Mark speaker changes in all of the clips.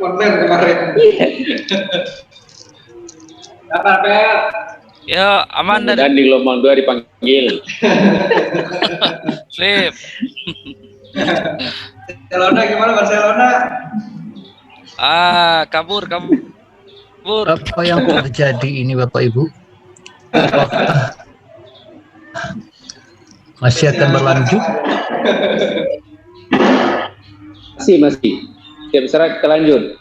Speaker 1: Konten kemarin. Apa Pel?
Speaker 2: Ya, aman
Speaker 3: Dan di gelombang 2 dipanggil.
Speaker 2: Sip.
Speaker 1: Barcelona gimana Barcelona?
Speaker 2: Kabur.
Speaker 4: Apa yang kok terjadi ini Bapak Ibu? Apakah masih akan berlanjut?
Speaker 3: Masih. Siap serat kita lanjut.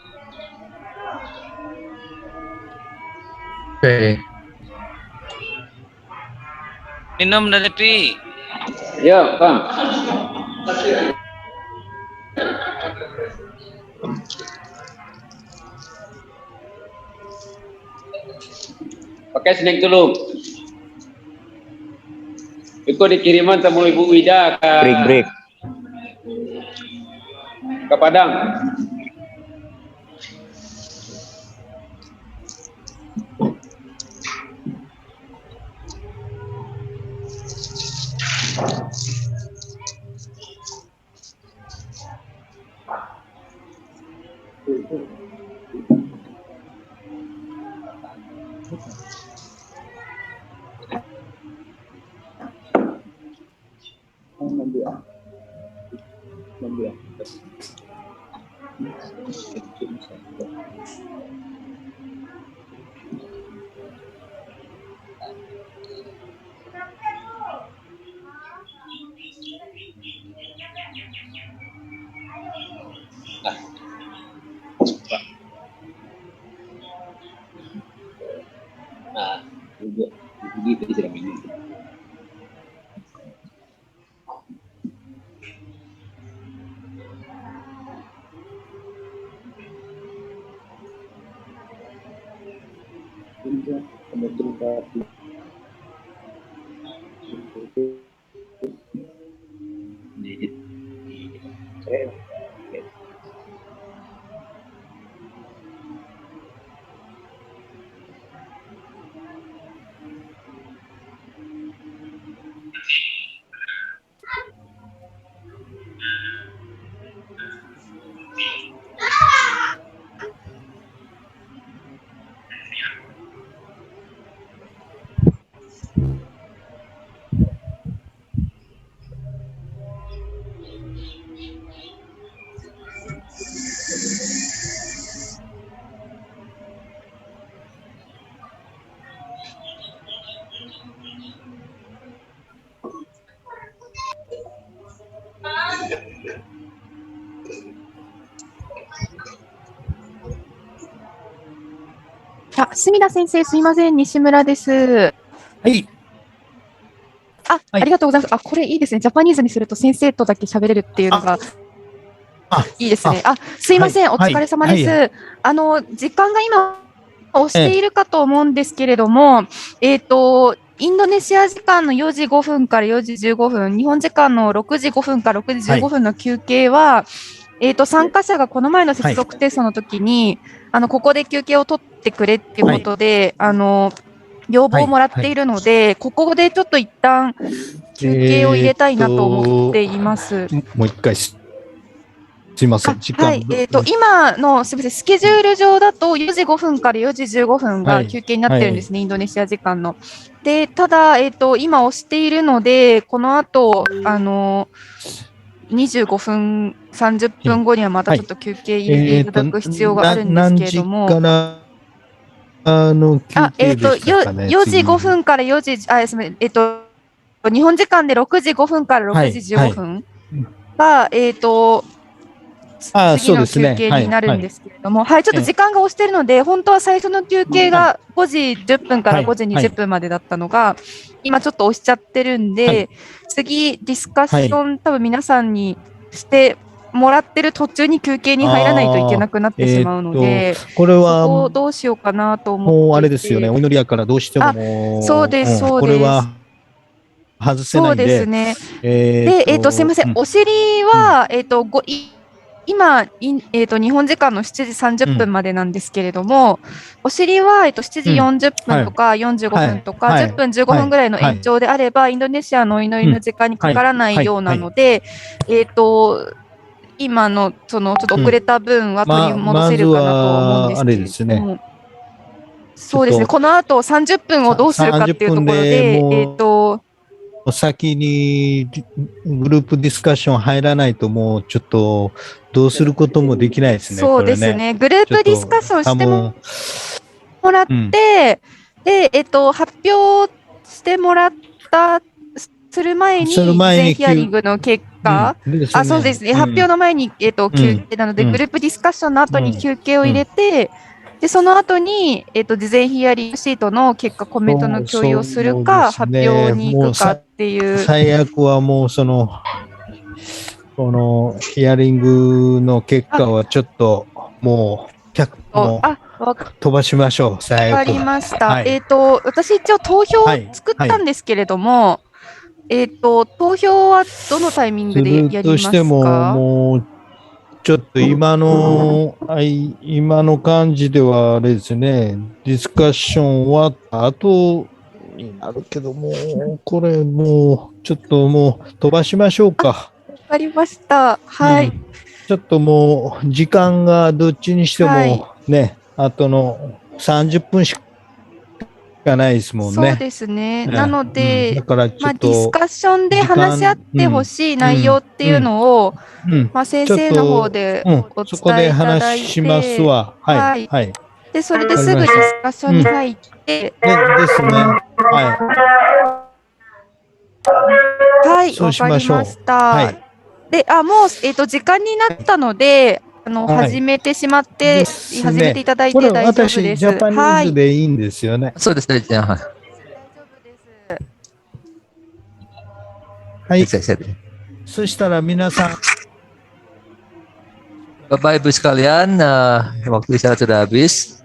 Speaker 4: Oke.
Speaker 2: Minum dari Pi.
Speaker 3: Ya, Bang. Pakai snack dulu. Ikut dikiriman sama Ibu Wida ke
Speaker 5: Break.
Speaker 3: ke Padang. Nah, gitu sudah ini.
Speaker 6: 墨田先生、すいません、西村です。
Speaker 5: はい。
Speaker 6: ありがとうございます。これいいですね。ジャパニーズにすると先生とだけ喋れるっていうのがいいですね。すいません、お疲れ様です。時間が今押しているかと思うんですけれども、インドネシア時間の4時5分から4時15分、日本時間の6時5分から6時15分の休憩は、参加者がこの前の接続テストの時に、ここで休憩を取ってくれっていうことで、要望をもらっているので、ここでちょっと一旦休憩を入れたいなと思っています。
Speaker 5: もう一回すいません、時間。
Speaker 6: はい、今のすみません、スケジュール上だと4時5分から4時15分が休憩になってるんですね、インドネシア時間の。で、ただ、今押しているので、この後、25分、30分後にはまたちょっと休憩入れていただく必要があるんですけれども。4時5分から4時、すみません、日本時間で6時5分から6時15分が、次の休憩になるんですけれども、ちょっと時間が押しているので、本当は最初の休憩が5時10分から5時20分までだったのが、今ちょっと押しちゃってるんで、次ディスカッション、多分皆さんにしてもらってる途中に休憩に入らないといけなくなってしまうので、
Speaker 5: これは
Speaker 6: そこをどうしようかなと思っていて。
Speaker 5: もうあれですよね、お祈りやからどうしても。
Speaker 6: そうです、そうです。
Speaker 5: これは外せないんで。
Speaker 6: そうですね。で、すみません、お尻は、今、日本時間の7時30分までなんですけれども、お尻は、7時40分とか45分とか、10分15分ぐらいの延長であれば、インドネシアのお祈りの時間にかからないようなので、今のそのちょっと遅れた分は取り戻せるかなと思うんですけれども、
Speaker 5: まずはあれですね。
Speaker 6: そうですね、この後30分をどうするかっていうところで、
Speaker 5: 30分で先にグループディスカッション入らないともうちょっとどうすることもできないですね。
Speaker 6: そうですね、グループディスカッションしてもらって、で、発表してもらったする前に、事前ヒアリングの結果、そうですね、発表の前に、休憩なので、グループディスカッションの後に休憩を入れて、で、その後に、事前ヒアリングシートの結果、コメントの共有をするか、発表に行くかっていう。
Speaker 5: 最悪はもうこのヒアリングの結果はちょっともう飛ばしましょう。最悪。
Speaker 6: わかりました。
Speaker 5: はい、
Speaker 6: 私一応投票を作ったんですけれども、投票はどのタイミングでやりますか？
Speaker 5: としても、もうちょっと今の感じではあれですね、ディスカッション終わった後になるけども、これもうちょっともう飛ばしましょうか。
Speaker 6: わかりました。はい。
Speaker 5: ちょっともう時間がどっちにしてもね、あとの30分しかないですもんね。
Speaker 6: そうですね。なので、
Speaker 5: だからちょっと
Speaker 6: ディスカッションで話し合ってほしい内容っていうのを、先生の方でお
Speaker 5: そこで
Speaker 6: 伝えいただい
Speaker 5: 話します
Speaker 6: て、
Speaker 5: わ。はい。はい。
Speaker 6: で、それですぐディスカッションに入って、
Speaker 5: ですね。は
Speaker 6: はい、わかりました。で、もう、時間になったので、始めてしまって、始めていただいて大丈夫です。
Speaker 5: 私、ジャパニーズでいいんですよね。
Speaker 7: そうですね。
Speaker 6: 大丈夫です。
Speaker 5: はい。そしたら皆さん。
Speaker 7: Bapak Ibu sekalian, waktu istirahat sudah habis.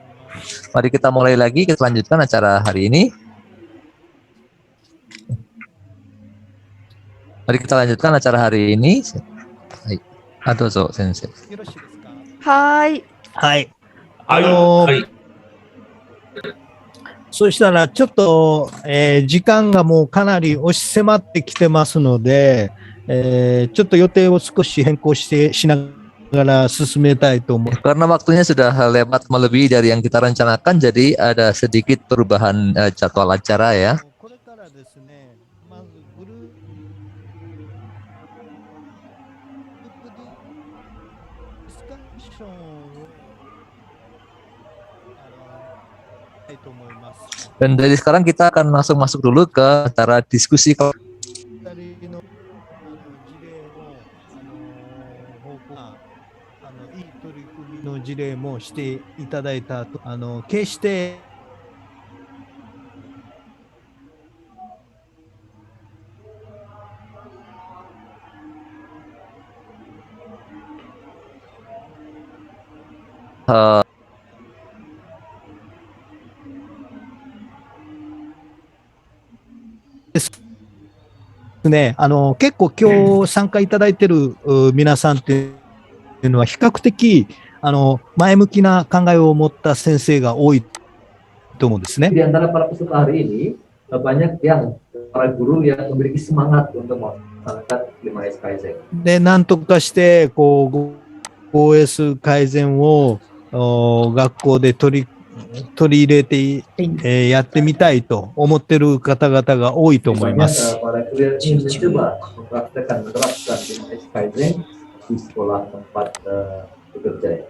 Speaker 7: Mari kita mulai lagi, kita lanjutkan acara hari ini. Mari kita lanjutkan acara hari ini. Adozo, sensei.
Speaker 6: はい。
Speaker 5: はい。そしたらちょっと、時間がもうかなり押し迫ってきてますので、ちょっと予定を少し変更しながら進めたいと思います。
Speaker 7: Karena waktunya sudah lewat melebihi dari yang kita rencanakan, jadi ada sedikit perubahan jadwal acara ya. Dan dari sekarang kita akan langsung masuk dulu ke acara diskusi.
Speaker 5: の事例もしていただいた後、決してですね、結構今日参加いただいている皆さんっていうのは比較的前向きな考えを持った先生が多いと思うんですね。
Speaker 8: Di antara para peserta hari ini banyak yang para guru yang memiliki semangat untuk melaksanakan 5S Kaizen.
Speaker 5: で、なんとかして5S 改善を学校で取り入れて、やってみたいと思っている方々が多いと思います。
Speaker 8: Para guru yang ingin mencoba menerapkan 5S Kaizen di sekolah tempat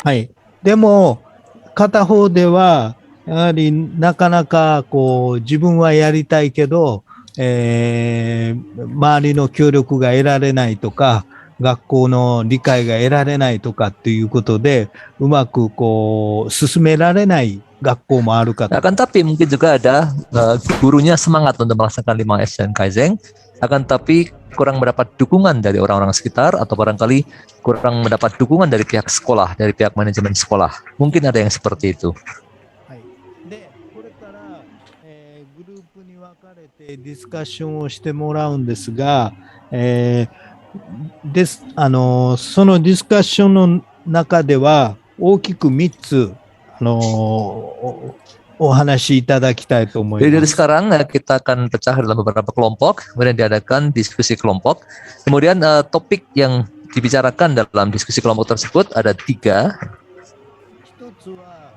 Speaker 8: はい。
Speaker 5: でも、片方では、やはりなかなか自分はやりたいけど、周りの協力が得られないとか、学校の理解が得られないとかっていうことで、うまく進められない学校もあるかと。
Speaker 7: Akan tapi mungkin juga ada gurunya semangat untuk melaksanakan 5S dan Kaizen, akan tapi kurang mendapat dukungan dari orang-orang sekitar atau barangkali kurang mendapat dukungan dari pihak sekolah, dari pihak manajemen sekolah. Mungkin ada yang seperti itu.
Speaker 5: で、これから、グループに分かれてディスカッションをしてもらうんですが、そのディスカッションの中では大きく3つ、お話しいただきたいと思います。
Speaker 7: Dari sekarang kita akan pecah dalam beberapa kelompok, kemudian diadakan diskusi kelompok. Kemudian topik yang dibicarakan dalam diskusi kelompok tersebut ada 3.
Speaker 5: 一つは、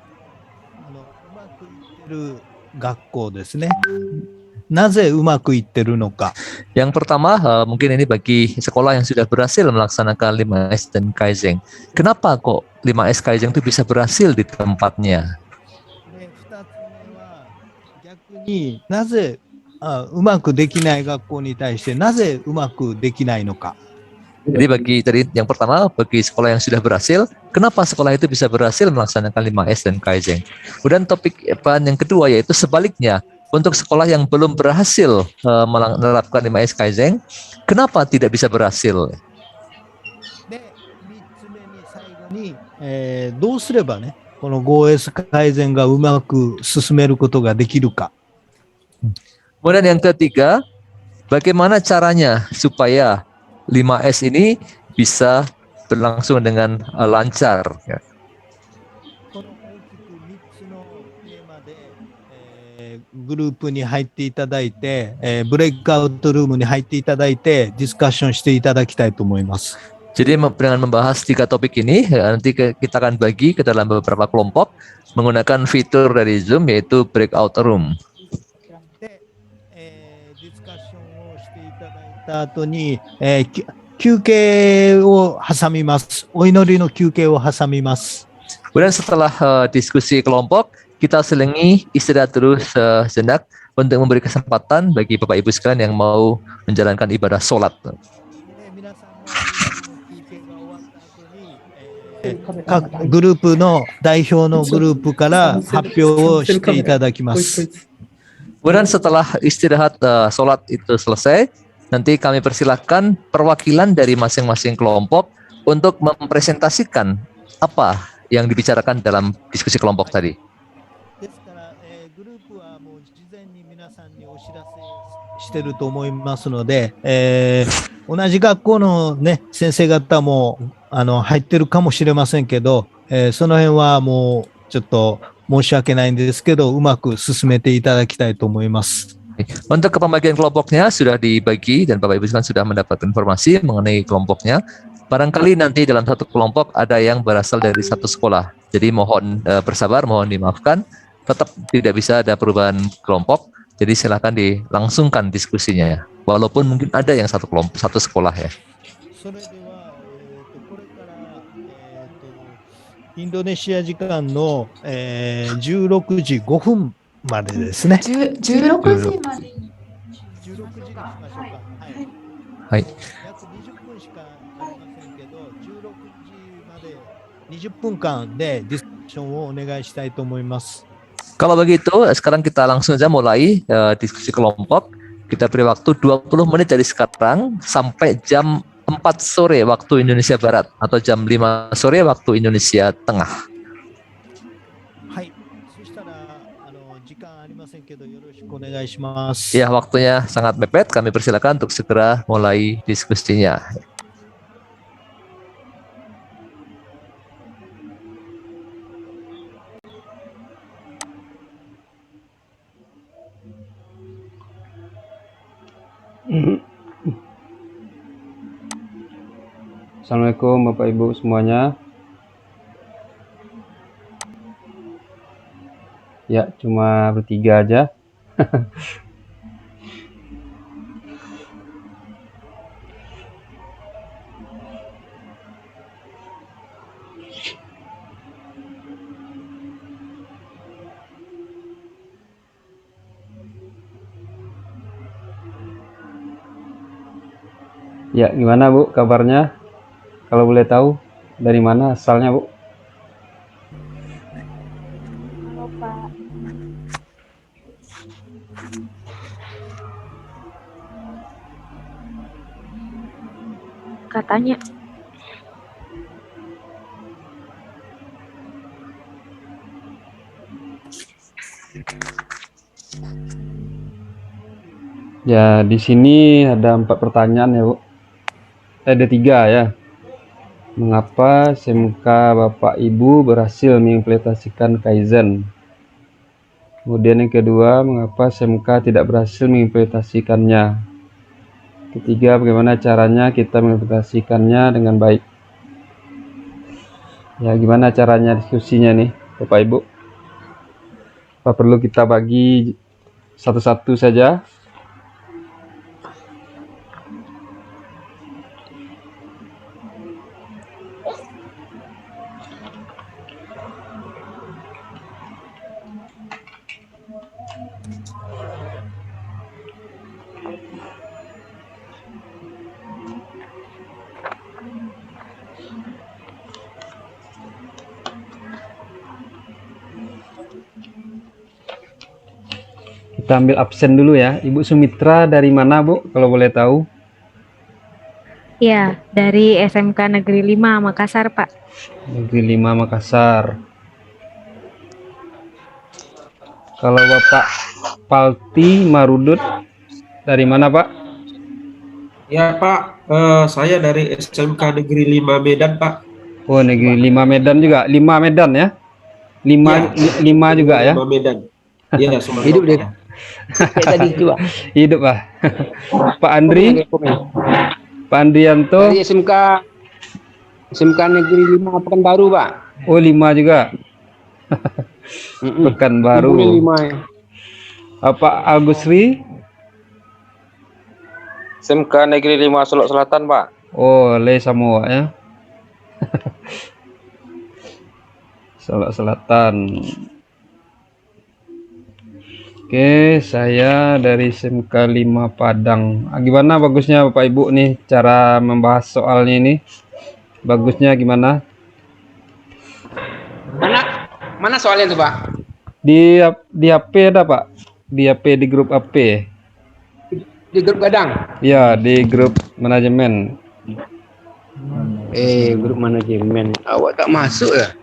Speaker 5: うまくいってる学校ですね。なぜうまくいってるのか。
Speaker 7: Yang pertama, mungkin ini bagi sekolah yang sudah berhasil melaksanakan 5S dan Kaizen. Kenapa kok 5S Kaizen itu bisa berhasil di tempatnya?
Speaker 5: で、二つ目は、逆になぜうまくできない学校に対してなぜうまくできないのか。
Speaker 7: Jadi tadi yang pertama, bagi sekolah yang sudah berhasil, kenapa sekolah itu bisa berhasil melaksanakan 5S dan Kaizen? Kemudian topik yang kedua yaitu sebaliknya, untuk sekolah yang belum berhasil menerapkan 5S Kaizen, kenapa tidak bisa berhasil?
Speaker 5: で、三つ目に最後に、どうすればね、この 5S 改善がうまく進めることができるか。
Speaker 7: Kemudian yang ketiga, bagaimana caranya supaya 5S ini bisa berlangsung dengan lancar?
Speaker 5: この大きく3つのテーマで、グループに入っていただいて、ブレイクアウトルームに入っていただいて、ディスカッションしていただきたいと思います。
Speaker 7: Jadi dengan membahas 3 topik ini, nanti kita akan bagi ke dalam beberapa kelompok menggunakan fitur dari Zoom yaitu breakout room.
Speaker 5: で、ディスカッションをしていただいた後に、休憩を挟みます。お祈りの休憩を挟みます。
Speaker 7: Kemudian setelah diskusi kelompok, kita selingi istirahat dulu sejenak untuk memberi kesempatan bagi Bapak Ibu sekalian yang mau menjalankan ibadah sholat.
Speaker 5: で、皆さんも休憩が終わった後に、各グループの代表のグループから発表をしていただきます。
Speaker 7: Kemudian setelah istirahat sholat itu selesai, nanti kami persilahkan perwakilan dari masing-masing kelompok untuk mempresentasikan apa yang dibicarakan dalam diskusi kelompok tadi.
Speaker 5: ですから、グループはもう事前に皆さんにお知らせしてると思いますので、同じ学校のね、先生方も入ってるかもしれませんけど、その辺はもうちょっと申し訳ないんですけど、うまく進めていただきたいと思います。
Speaker 7: Untuk pembagian kelompoknya sudah dibagi dan Bapak Ibu sekalian sudah mendapat informasi mengenai kelompoknya. Barangkali nanti dalam satu kelompok ada yang berasal dari satu sekolah. Jadi mohon bersabar, mohon dimaafkan. Tetap tidak bisa ada perubahan kelompok. Jadi silakan dilangsungkan diskusinya ya. Walaupun mungkin ada yang satu kelompok, satu sekolah ya.
Speaker 5: それでは、これから、インドネシア時間の、16時5分までですね。
Speaker 6: 16時まで。
Speaker 5: 16時にしましょうか。
Speaker 7: はい。
Speaker 5: 約20分しかありませんけど、16時まで20分間でディスカッションをお願いしたいと思います。
Speaker 7: Kalau begitu, sekarang kita langsung saja mulai diskusi kelompok. Kita beri waktu 20 menit dari sekarang sampai jam 4 sore waktu Indonesia Barat atau jam 5 sore waktu Indonesia Tengah.
Speaker 5: はい。そしたら、時間ありませんけど、よろしくお願いします。
Speaker 7: Ya, waktunya sangat mepet. Kami persilakan untuk segera mulai diskusinya.
Speaker 9: Assalamualaikum Bapak Ibu semuanya. Ya, cuma bertiga aja. Ya, gimana Bu kabarnya? Kalau boleh tahu, dari mana asalnya Bu?
Speaker 10: Halo Pak. Katanya.
Speaker 9: Ya, di sini ada 4 pertanyaan ya Bu. Ada 3 ya. Mengapa SMK Bapak Ibu berhasil mengimplementasikan Kaizen? Kemudian yang kedua, mengapa SMK tidak berhasil mengimplementasikannya? Ketiga, bagaimana caranya kita mengimplementasikannya dengan baik. Ya, gimana caranya diskusinya nih, Bapak Ibu? Apa perlu kita bagi satu-satu saja? Kita ambil absen dulu ya. Ibu Sumitra dari mana, Bu? Kalau boleh tahu.
Speaker 10: Ya, dari SMK Negeri 5 Makassar, Pak.
Speaker 9: Negeri 5 Makassar. Kalau Bapak Palti Marudut dari mana, Pak?
Speaker 11: Ya Pak, saya dari SMK Negeri 5 Medan, Pak.
Speaker 9: Oh, Negeri 5 Medan juga. 5 Medan ya? 5 juga ya?
Speaker 11: 5 Medan. Iya, semua.
Speaker 3: Hidup deh. Tadi itu, Pak.
Speaker 9: Hidup, Pak. Pak Andri? Pak Andrianto?
Speaker 3: Dari SMK Negeri 5 Pekanbaru, Pak.
Speaker 9: Oh, 5 juga. Pekanbaru.
Speaker 3: 5 ya.
Speaker 9: Pak Agusri?
Speaker 12: SMK Negeri 5 Solok Selatan, Pak.
Speaker 9: Oh, Le Samoa ya. Solok Selatan. Oke, saya dari SMK 5 Padang. Gimana bagusnya Bapak Ibu nih cara membahas soalnya ini? Bagusnya gimana?
Speaker 3: Mana soalnya itu, Pak?
Speaker 9: Di HP ada, Pak. Di HP di grup HP.
Speaker 3: Di grup Gadang.
Speaker 9: Ya, di grup manajemen.
Speaker 3: Grup manajemen. Awak tak masuk ya?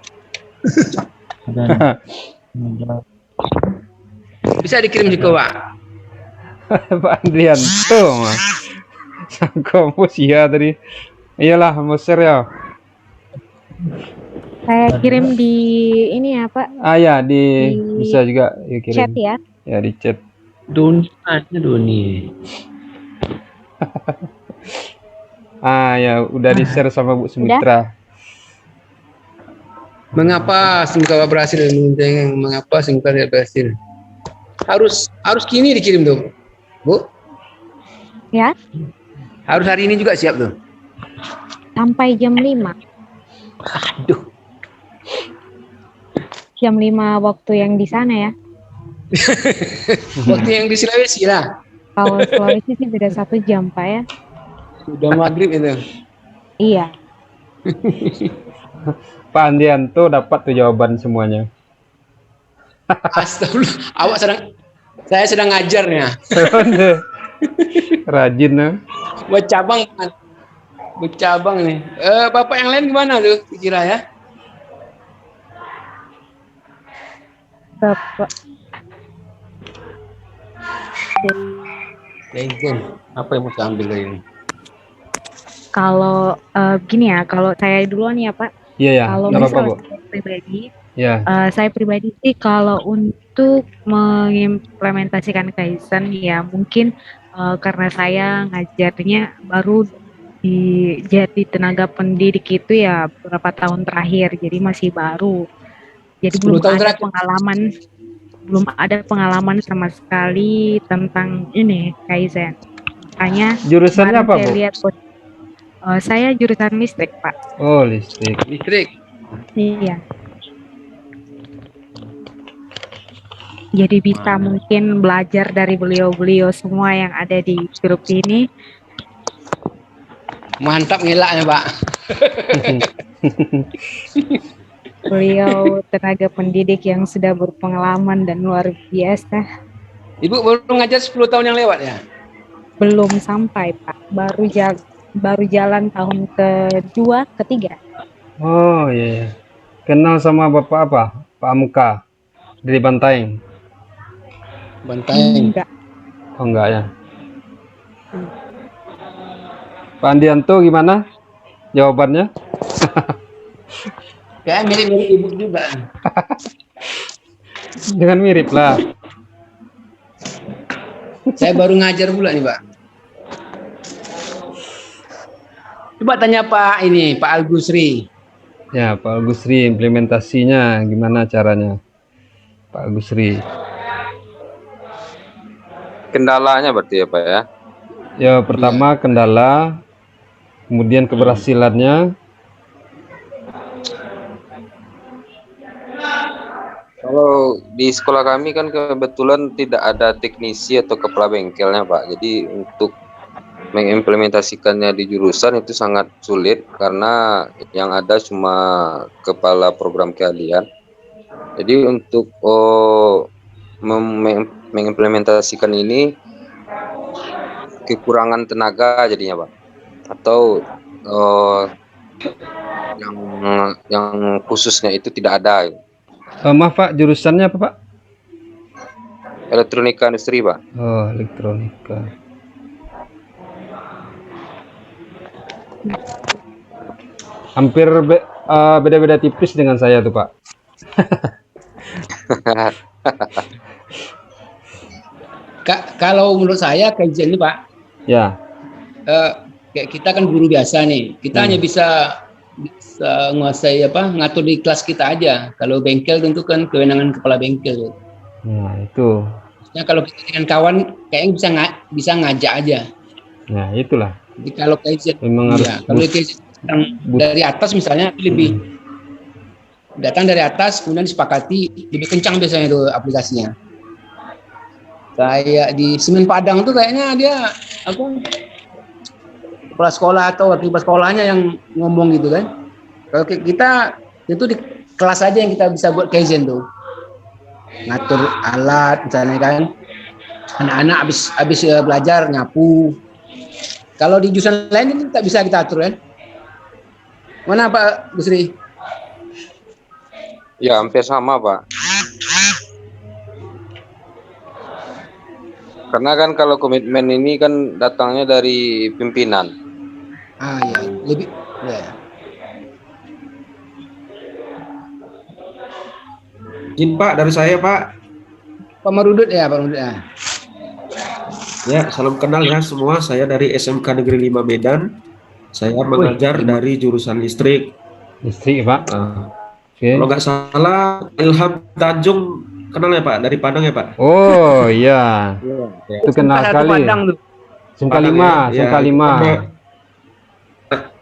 Speaker 3: Bisa dikirim juga, Pak.
Speaker 9: Pak Andrianto, Mas. Kompos ya tadi. Iyalah, mau share ya.
Speaker 10: Saya kirim di ini ya, Pak.
Speaker 9: Ya, bisa juga ya, kirim.
Speaker 10: Chat ya.
Speaker 9: Ya, di chat.
Speaker 3: Doni aja Doni.
Speaker 9: Ya udah di share sama Bu Sumitra.
Speaker 3: Mengapa SIMKA berhasil? Mengapa SIMKA tidak berhasil? Harus kini dikirim tuh, Bu.
Speaker 10: Ya.
Speaker 3: Harus hari ini juga siap tuh.
Speaker 10: Sampai jam 5.
Speaker 3: Aduh.
Speaker 10: Jam 5 waktu yang di sana ya.
Speaker 3: Waktu yang di Sulawesi lah.
Speaker 10: Kalau Sulawesi sih beda 1 jam, Pak ya.
Speaker 3: Sudah maghrib itu.
Speaker 10: Iya.
Speaker 9: Pak Andrianto dapat tuh jawaban semuanya.
Speaker 3: Astagfirullah. Saya sedang ngajarnya.
Speaker 9: Rajin ya.
Speaker 3: Bercabang nih. Bapak yang lain gimana tuh kira ya?
Speaker 10: Bapak.
Speaker 3: Apa yang mau saya ambil dari ini?
Speaker 10: Kalau gini ya, kalau saya duluan ya Pak.
Speaker 9: Iya ya.
Speaker 10: Kalau misalnya saya pribadi, saya pribadi sih kalau untuk mengimplementasikan Kaizen ya mungkin karena saya ngajarnya baru jadi tenaga pendidik itu ya beberapa tahun terakhir, jadi masih baru. Jadi belum ada pengalaman sama sekali tentang ini Kaizen. Makanya
Speaker 9: jurusannya apa, Bu?
Speaker 10: Saya jurusan listrik, Pak.
Speaker 9: Oh, listrik.
Speaker 10: Iya. Jadi bisa mungkin belajar dari beliau-beliau semua yang ada di grup ini.
Speaker 3: Mantap ngelaknya, Pak.
Speaker 10: Beliau tenaga pendidik yang sudah berpengalaman dan luar biasa.
Speaker 3: Ibu baru ngajar 10 tahun yang lewat ya?
Speaker 10: Belum sampai, Pak. Baru jalan tahun kedua, ketiga.
Speaker 9: Oh iya. Kenal sama Bapak apa? Pak Muka dari Bantaeng.
Speaker 3: Bantaeng.
Speaker 10: Enggak.
Speaker 9: Oh enggak ya. Pak Andianto gimana jawabannya?
Speaker 3: Kayak mirip-mirip ibu juga.
Speaker 9: Jangan mirip lah.
Speaker 3: Saya baru ngajar pula nih, Pak. Coba tanya Pak Al-Gusri.
Speaker 9: Ya, Pak Al-Gusri, implementasinya gimana caranya? Pak Al-Gusri.
Speaker 12: Kendalanya berarti ya Pak ya?
Speaker 9: Ya, pertama kendala, kemudian keberhasilannya.
Speaker 12: Kalau di sekolah kami kan kebetulan tidak ada teknisi atau kepala bengkelnya Pak. Jadi untuk mengimplementasikannya di jurusan itu sangat sulit karena yang ada cuma kepala program keahlian. Jadi untuk mengimplementasikan ini kekurangan tenaga jadinya Pak. Atau yang khususnya itu tidak ada.
Speaker 9: Maaf Pak, jurusannya apa Pak?
Speaker 12: Elektronika industri Pak.
Speaker 9: Oh, elektronika. Hampir beda-beda tipis dengan saya tuh Pak.
Speaker 3: Kalau menurut saya kajian ini Pak,
Speaker 9: ya,
Speaker 3: kayak kita kan guru biasa nih, kita hanya bisa menguasai ngatur di kelas kita aja. Kalau bengkel tentu kan kewenangan kepala bengkel.
Speaker 9: Nah itu.
Speaker 3: Nah, kalau kita dengan kawan kayaknya bisa ngajak aja.
Speaker 9: Nah itulah.
Speaker 3: Jadi kalau kajian,
Speaker 9: memang harus
Speaker 3: kalau kajian dari atas misalnya lebih datang dari atas kemudian disepakati lebih kencang biasanya itu aplikasinya. Kayak di Semen Padang tuh kayaknya dia kepala sekolah atau wakil sekolahnya yang ngomong gitu kan. Kalau kita itu di kelas aja yang kita bisa buat kaizen tuh, ngatur alat misalnya kan, anak-anak habis belajar nyapu. Kalau di jurusan lain ini tak bisa kita atur kan. Mana Pak Gusri?
Speaker 12: Ya hampir sama Pak. Karena kan kalau komitmen ini kan datangnya dari pimpinan.
Speaker 3: Iya, lebih ya.
Speaker 11: Izin Pak dari saya Pak.
Speaker 3: Pak Marudut ya, Pak Marudut ya.
Speaker 11: Ya, salam kenal ya semua. Saya dari SMK Negeri 5 Medan. Saya mengajar dari jurusan listrik.
Speaker 9: Listrik Pak.
Speaker 11: Kalau nggak salah Ilham Tanjung kenal ya Pak, dari Padang ya Pak?
Speaker 9: Oh iya. Itu kenal kali. Sumka 5, Sumka 5.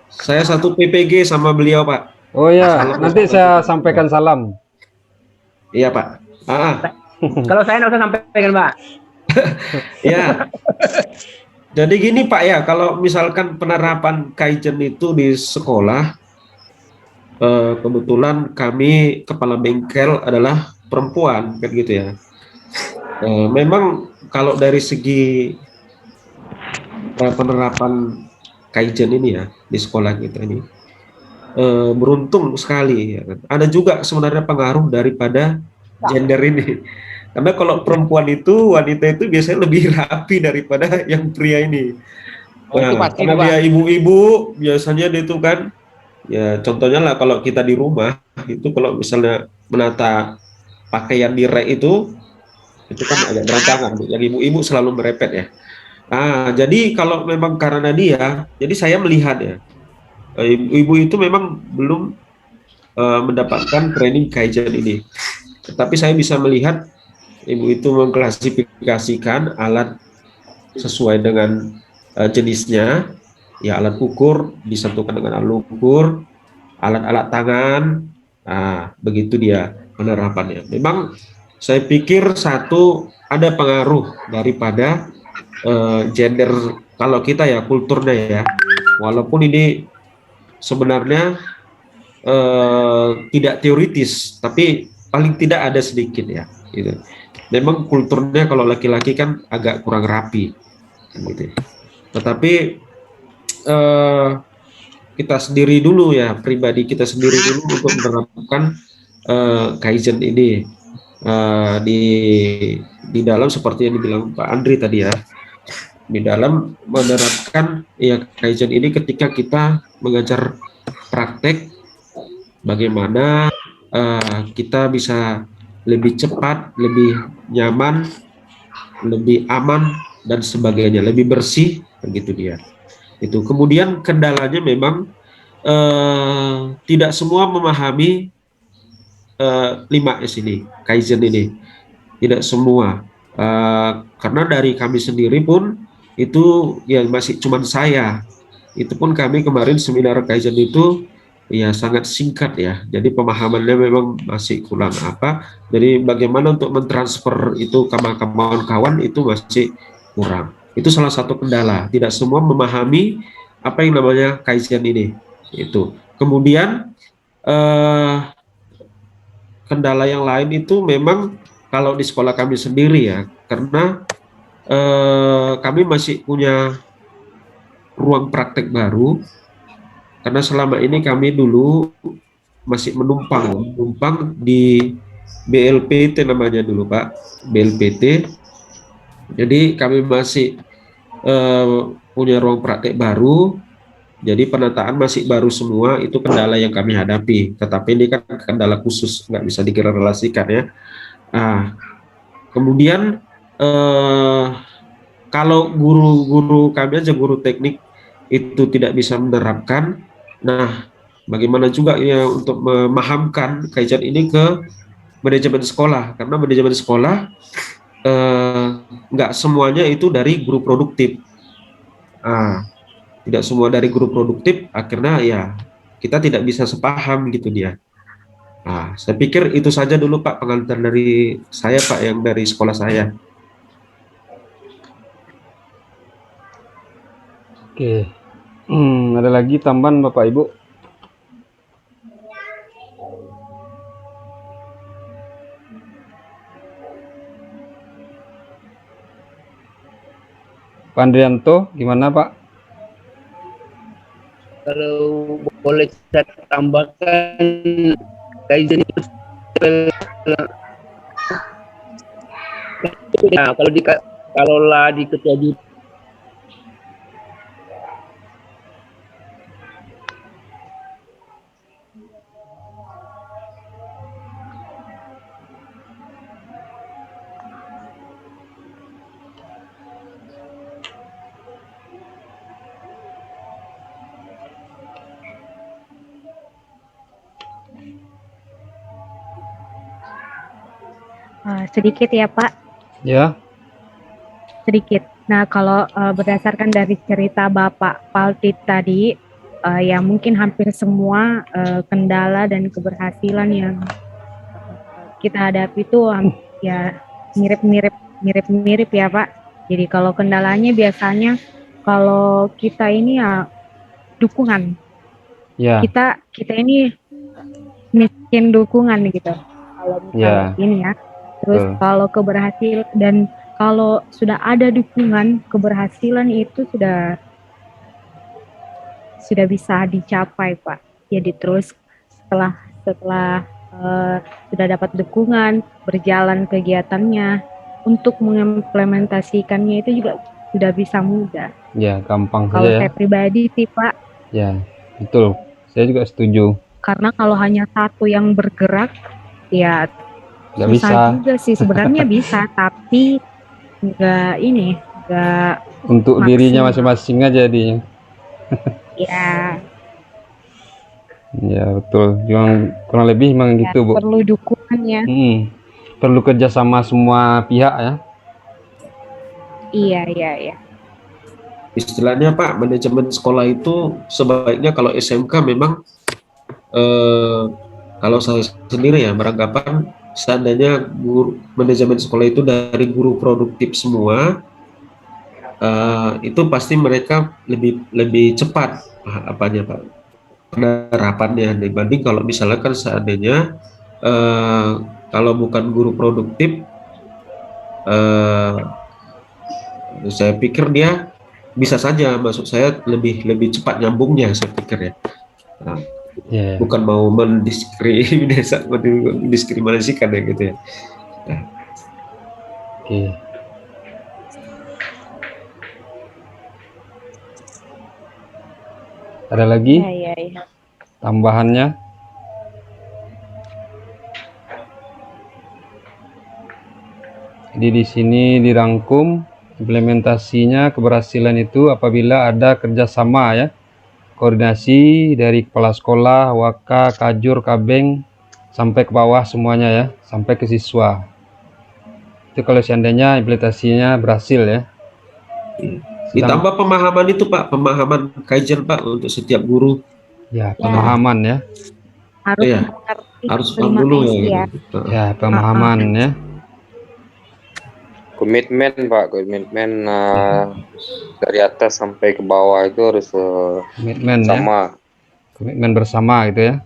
Speaker 11: Saya satu PPG sama beliau Pak.
Speaker 9: Oh ya, nanti saya sampaikan salam.
Speaker 11: Iya Pak.
Speaker 3: Kalau saya nggak usah sampaikan Pak.
Speaker 11: Ya. Jadi gini Pak ya, kalau misalkan penerapan Kaizen itu di sekolah, kebetulan kami kepala bengkel adalah perempuan, kan gitu ya. Memang kalau dari segi penerapan Kaizen ini ya di sekolah kita ini beruntung sekali. Ya kan? Ada juga sebenarnya pengaruh daripada gender ini. Karena kalau perempuan itu, wanita itu biasanya lebih rapi daripada yang pria ini. Nah, karena dia ibu-ibu, biasanya dia itu kan, ya contohnya lah kalau kita di rumah, itu kalau misalnya menata pakaian di rek itu kan agak berantakan. Yang ibu-ibu selalu merepet ya. Nah, jadi kalau memang karena dia, jadi saya melihat ya, ibu-ibu itu memang belum mendapatkan training Kaizen ini. Tetapi saya bisa melihat ibu itu mengklasifikasikan alat sesuai dengan jenisnya, ya alat ukur disatukan dengan alat ukur, alat-alat tangan, begitu dia penerapannya. Memang saya pikir satu ada pengaruh daripada gender kalau kita ya kulturnya ya, walaupun ini sebenarnya tidak teoritis, tapi paling tidak ada sedikit ya. Gitu. Memang kulturnya kalau laki-laki kan agak kurang rapi, gitu. Tetapi kita sendiri dulu ya, pribadi kita sendiri dulu untuk menerapkan Kaizen ini di dalam seperti yang dibilang Pak Andri tadi ya, di dalam menerapkan ya Kaizen ini ketika kita mengajar praktek, bagaimana kita bisa lebih cepat, lebih nyaman, lebih aman dan sebagainya, lebih bersih, begitu dia. Itu kemudian kendalanya memang tidak semua memahami 5S ini, Kaizen ini, tidak semua. Karena dari kami sendiri pun itu ya masih cuman saya, itu pun kami kemarin seminar Kaizen itu ya sangat singkat ya, jadi pemahamannya memang masih kurang apa, jadi bagaimana untuk mentransfer itu ke kawan-kawan itu masih kurang. Itu salah satu kendala, tidak semua memahami apa yang namanya Kaizen ini. Itu kemudian kendala yang lain itu memang kalau di sekolah kami sendiri ya, karena kami masih punya ruang praktek baru, karena selama ini kami dulu masih menumpang di BLPT namanya dulu Pak, BLPT. Jadi kami masih punya ruang praktek baru, jadi penataan masih baru semua, itu kendala yang kami hadapi. Tetapi ini kan kendala khusus, nggak bisa digeneralisasikan ya. Kemudian kalau guru-guru kami aja, guru teknik itu tidak bisa menerapkan, nah bagaimana juga ya untuk memahamkan Kaizen ini ke manajemen sekolah, karena manajemen sekolah nggak semuanya itu dari guru produktif. Tidak semua dari guru produktif, akhirnya ya kita tidak bisa sepaham gitu dia. Saya pikir itu saja dulu Pak pengantar dari saya Pak, yang dari sekolah saya.
Speaker 9: Oke, ada lagi tambahan Bapak Ibu? Pak Andrianto, gimana Pak?
Speaker 3: Kalau boleh saya tambahkan, Kaizen itu ya, kalau di ketua di
Speaker 10: sedikit ya Pak.
Speaker 9: Ya.
Speaker 10: Sedikit. Nah, kalau berdasarkan dari cerita Bapak Paltit tadi, ya mungkin hampir semua kendala dan keberhasilan yang kita hadapi itu ya mirip-mirip ya Pak. Jadi kalau kendalanya biasanya kalau kita ini ya dukungan.
Speaker 9: Ya.
Speaker 10: Kita ini miskin dukungan gitu. Kalau misalnya ini ya. Terus kalau keberhasilan dan kalau sudah ada dukungan, keberhasilan itu sudah bisa dicapai Pak. Jadi terus setelah sudah dapat dukungan, berjalan kegiatannya, untuk mengimplementasikannya itu juga sudah bisa mudah.
Speaker 9: Ya, gampang
Speaker 10: Kalau
Speaker 9: saja
Speaker 10: saya pribadi sih Pak.
Speaker 9: Ya, betul. Saya juga setuju.
Speaker 10: Karena kalau hanya satu yang bergerak, ya
Speaker 9: nggak
Speaker 10: susah
Speaker 9: bisa
Speaker 10: juga sih sebenarnya bisa, tapi nggak
Speaker 9: untuk
Speaker 10: maksimal.
Speaker 9: dirinya masing-masing aja jadinya.
Speaker 10: Ya.
Speaker 9: Ya betul, kurang lebih memang
Speaker 10: Ya,
Speaker 9: gitu Bu.
Speaker 10: perlu dukungan ya.
Speaker 9: Perlu kerjasama semua pihak ya.
Speaker 10: Iya.
Speaker 11: Istilahnya Pak, manajemen sekolah itu sebaiknya kalau SMK memang kalau saya sendiri ya beranggapan seandainya manajemen sekolah itu dari guru produktif semua, itu pasti mereka lebih cepat apanya Pak, penerapannya, dibanding kalau misalkan seandainya kalau bukan guru produktif, saya pikir dia bisa saja, maksud saya lebih cepat nyambungnya, saya pikir ya. Bukan mau mendiskriminasikan ya gitu ya.
Speaker 9: Oke. Ada lagi tambahannya? Jadi di sini dirangkum implementasinya keberhasilan itu apabila ada kerjasama ya, koordinasi dari kepala sekolah, waka, kajur, kabeng, sampai ke bawah semuanya ya, sampai ke siswa. Itu kalau seandainya implementasinya berhasil ya.
Speaker 11: Ditambah pemahaman itu Pak, pemahaman Kaizen Pak untuk setiap guru.
Speaker 9: Ya, pemahaman ya.
Speaker 10: Harus
Speaker 11: Iya.
Speaker 10: mengerti
Speaker 11: Harus paham dulu
Speaker 10: 5S
Speaker 11: ya.
Speaker 10: ya.
Speaker 9: Ya, pemahaman ya.
Speaker 12: Komitmen Pak, komitmen dari atas sampai ke bawah itu harus
Speaker 9: Komitmen ya.
Speaker 12: sama.
Speaker 9: Komitmen bersama gitu ya.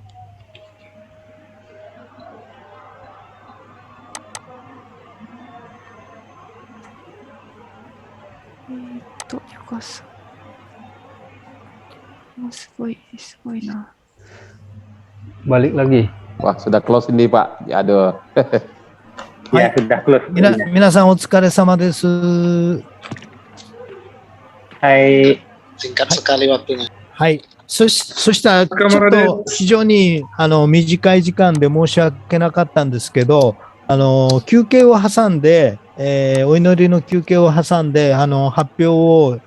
Speaker 9: Balik lagi.
Speaker 13: Wah, sudah close ini Pak. Aduh.
Speaker 5: Ya,
Speaker 13: sudah close.
Speaker 5: 皆さんお疲れ様です。
Speaker 13: Hai.
Speaker 14: Singkat sekali waktunya.
Speaker 5: はい。そしたら、ちょっと非常に短い時間で申し訳なかったんですけど、休憩を挟んで、お祈りの休憩を挟んで、発表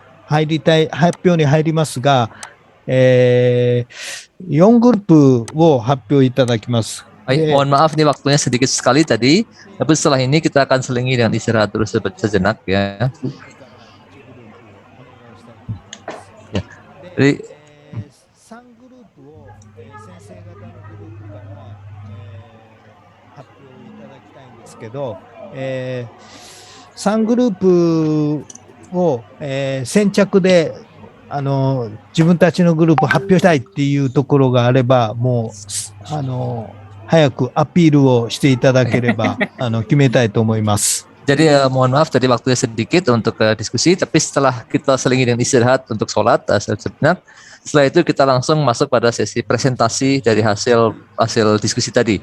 Speaker 5: に入りますが、4グループを発表いただきます。
Speaker 7: Baik, mohon maaf nih waktunya sedikit sekali tadi, tapi setelah ini kita akan selingi dengan istirahat terus sejenak ya. Ya. Jadi
Speaker 5: 3グループを先生方のグループから発表いただきたいんですけど、3グループを先着で自分たちのグループ発表したいっていうところがあれば、もう早くアピールをしていただければ決めたいと思います。
Speaker 7: Jadi mohon maaf tadi waktunya sedikit untuk diskusi, tapi setelah kita selingi dengan istirahat untuk sholat sejenak, setelah itu kita langsung masuk pada sesi presentasi dari hasil diskusi tadi.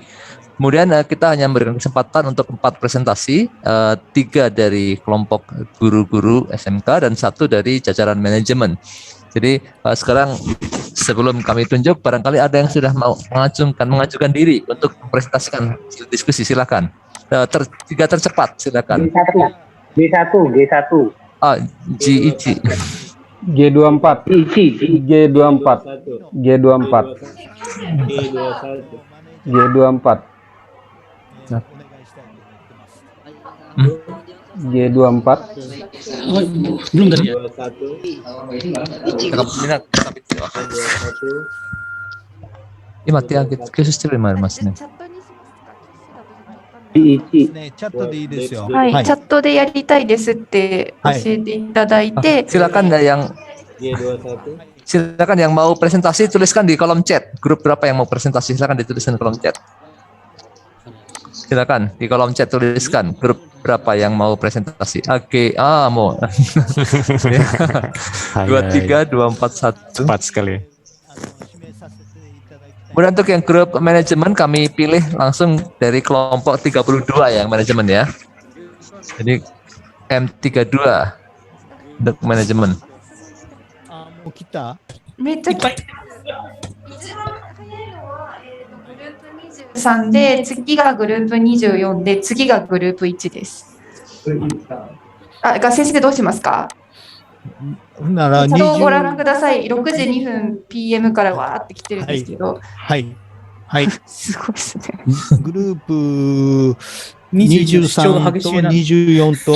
Speaker 7: Kemudian kita hanya memberikan kesempatan untuk 4 presentasi, 3 dari kelompok guru-guru SMK dan 1 dari jajaran manajemen. Jadi sekarang sebelum kami tunjuk, barangkali ada yang sudah mau mengajukan diri untuk mempresentasikan diskusi, silakan. 3 tercepat, silakan.
Speaker 13: G1.
Speaker 7: G1.
Speaker 9: G24. G24. G24. G24. G24.
Speaker 14: Belum tadi.
Speaker 5: チャットでいいですよ。
Speaker 6: はい、チャットでやりたいですって教えていただいて、
Speaker 7: Silakan yang mau presentasi tuliskan di kolom chat. Grup berapa yang mau presentasi, silakan dituliskan di kolom chat. Silakan di kolom chat tuliskan grup berapa yang mau presentasi. Mau. 23, 241.
Speaker 15: Cepat sekali.
Speaker 7: Kemudian untuk yang grup manajemen kami pilih langsung dari kelompok 32 yang manajemen ya. Jadi M32 untuk manajemen.
Speaker 5: もう来た？
Speaker 6: めっちゃ3で、次がグループ24で、次がグループ1です。先生どうしますか？
Speaker 5: なら
Speaker 6: チャットをご覧ください。6時2分 PM からわーって来てるんですけど。
Speaker 5: はい。はい。
Speaker 6: すごいですね。
Speaker 5: グループ23と24と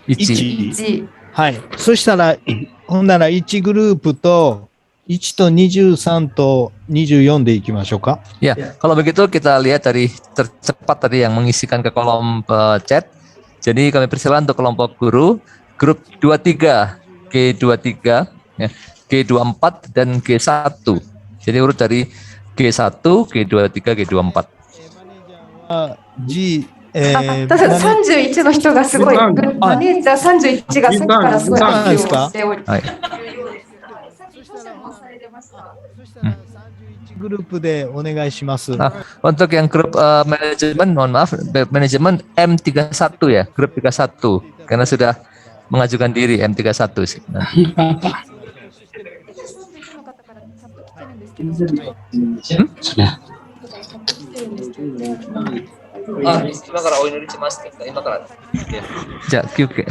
Speaker 5: 1。はい。そしたら、ほんなら1グループと1と23と24でいきましょうか。
Speaker 7: Ya, kalau begitu kita lihat dari tercepat tadi yang mengisikan ke kolom chat. Jadi kami persilakan untuk kelompok guru, grup 23, G23, ya, G24 dan G1. Jadi urut dari G1, G23, G24.
Speaker 6: ただ31の人がすごい、マネージャー31がさっきからすごい発表をしております。
Speaker 5: グループでお願いします。
Speaker 7: Untuk yang grup manajemen, mohon maaf, manajemen M31 ya, grup 31, karena sudah mengajukan diri M31.
Speaker 14: Sudah.
Speaker 7: 今からお祈りしますって今から。じゃあ休憩。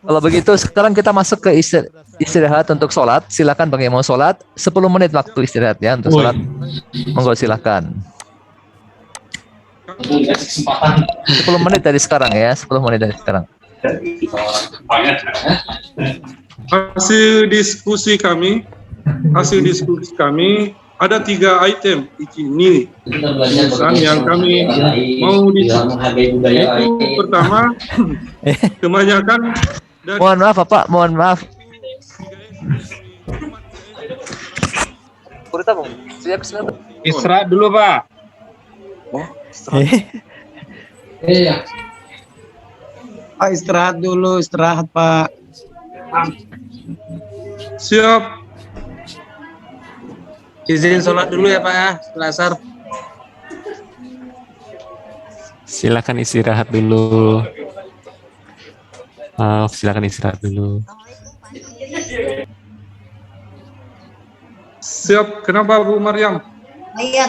Speaker 7: Kalau begitu sekarang kita masuk ke istirahat untuk sholat. Silakan bagi yang mau sholat. 10 menit waktu istirahat ya untuk sholat. Monggo silakan. 10 menit dari sekarang ya. 10 menit dari sekarang.
Speaker 15: Hasil diskusi kami ada 3 item ini yang kami mau diskusi. Itu pertama, kebanyakan dari...
Speaker 7: Mohon maaf Bapak, mohon maaf.
Speaker 9: Istirahat dulu Pak.
Speaker 3: Pak, istirahat dulu, istirahat Pak.
Speaker 15: Siap.
Speaker 3: Izin sholat dulu ya Pak ya, setelah asar.
Speaker 16: Silakan istirahat dulu. Maaf, silakan istirahat dulu.
Speaker 15: Siap. Kenapa Bu Maryam?
Speaker 17: Iya,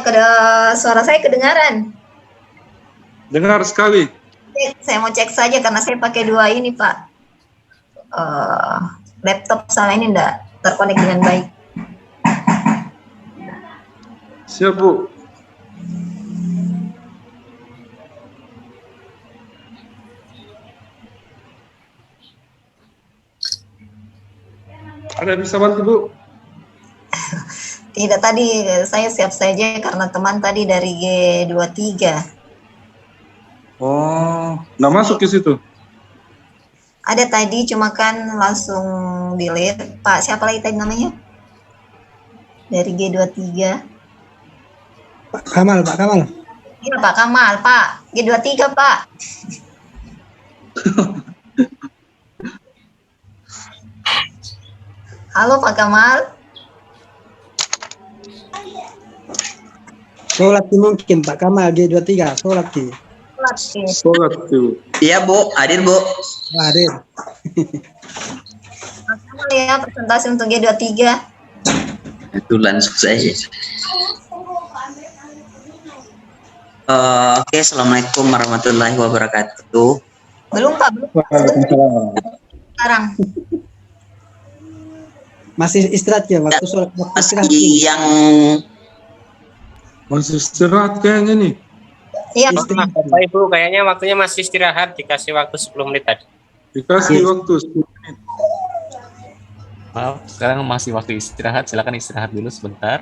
Speaker 17: suara saya kedengaran.
Speaker 15: Dengar sekali.
Speaker 17: Saya mau cek saja karena saya pakai 2 ini Pak. Laptop sama ini enggak terkonek dengan baik.
Speaker 15: Siap Bu. Ada bisa bantu Bu?
Speaker 17: Tidak, tadi saya siap saja karena teman tadi dari G23.
Speaker 15: Oh, nggak masuk ke situ?
Speaker 17: Ada tadi, cuma kan langsung delete. Pak, siapa lagi tadi namanya? Dari G23.
Speaker 3: Pak Kamal.
Speaker 17: Iya Pak Kamal, Pak. G23 Pak. Halo Pak Kamal.
Speaker 3: Sholat mungkin Pak Kamal G23, sholat ki.
Speaker 15: Sholat tuh.
Speaker 18: Iya Bu, hadir Bu.
Speaker 3: Hadir.
Speaker 17: Pak Kamal ya, presentasi untuk G23.
Speaker 18: Kebetulan sukses. Oke, assalamualaikum warahmatullahi wabarakatuh.
Speaker 17: Belum Pak, belum. Sekarang.
Speaker 3: Masih istirahat ya waktu sholat.
Speaker 15: Masih istirahat kayaknya nih.
Speaker 17: Iya.
Speaker 19: Bapak Ibu, kayaknya waktunya masih istirahat. Dikasih waktu 10 menit tadi.
Speaker 15: Dikasih waktu 10 menit.
Speaker 16: Maaf, sekarang masih waktu istirahat. Silakan istirahat dulu sebentar.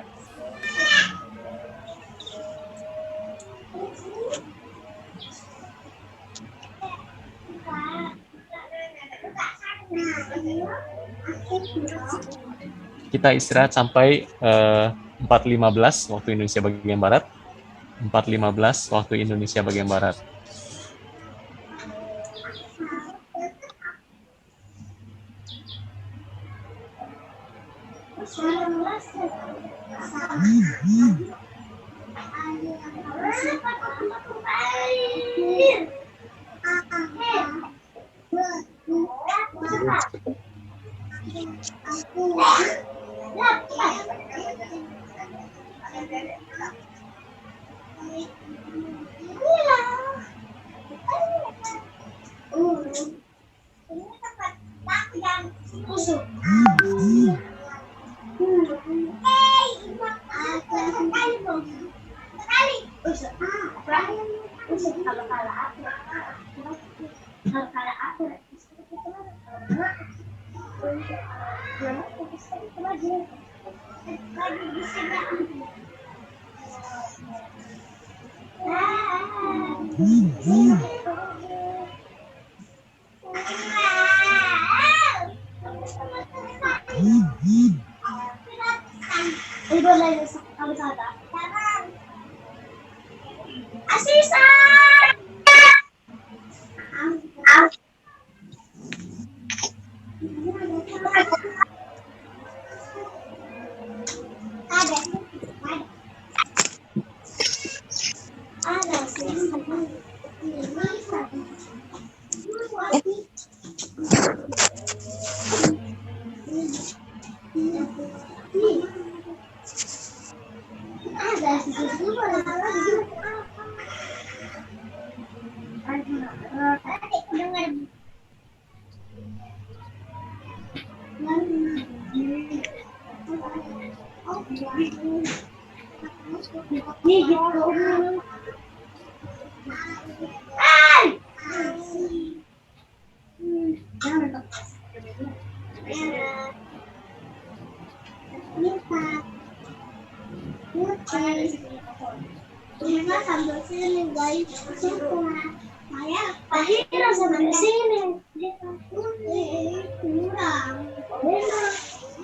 Speaker 16: Kita istirahat sampai 4.15 waktu Indonesia bagian Barat. 4.15 waktu Indonesia bagian Barat.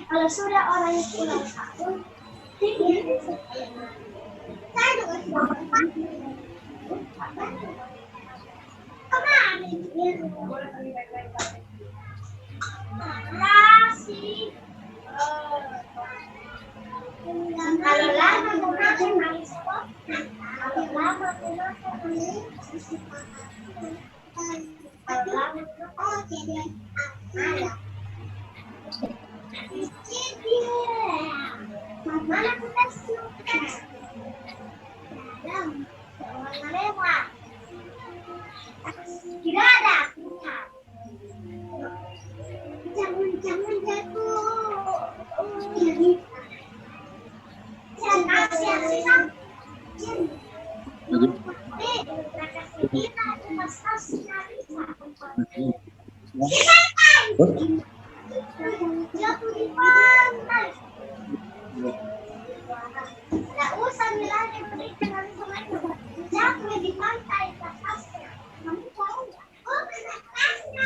Speaker 20: Kalau sudah orang yang pulang satu, saya juga kalau lama mengajak nangis kok, lama mana kita suka jangan lewat tidak ada jangan jatuh jatuh di pantai. Nggak usah bilangnya berikan harus kemana. Jatuh di pantai atasnya. Kamu tahu nggak? Oh, atasnya.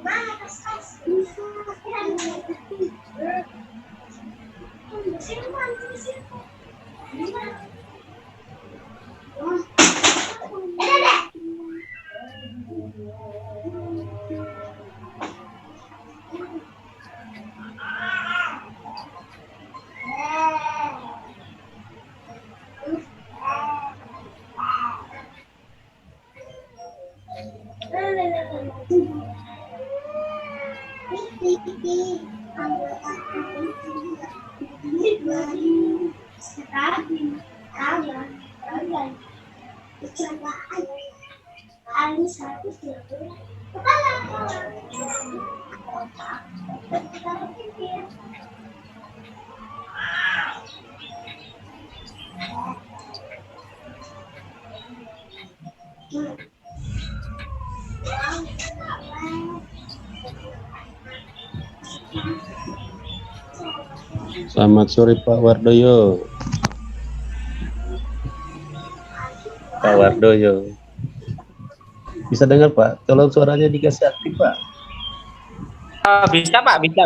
Speaker 20: Mana atas? Simpan di situ.
Speaker 21: Selamat sore Pak Wardoyo. Pak Wardoyo. Bisa dengar Pak? Tolong suaranya dikasih aktif Pak.
Speaker 19: Bisa Pak, bisa.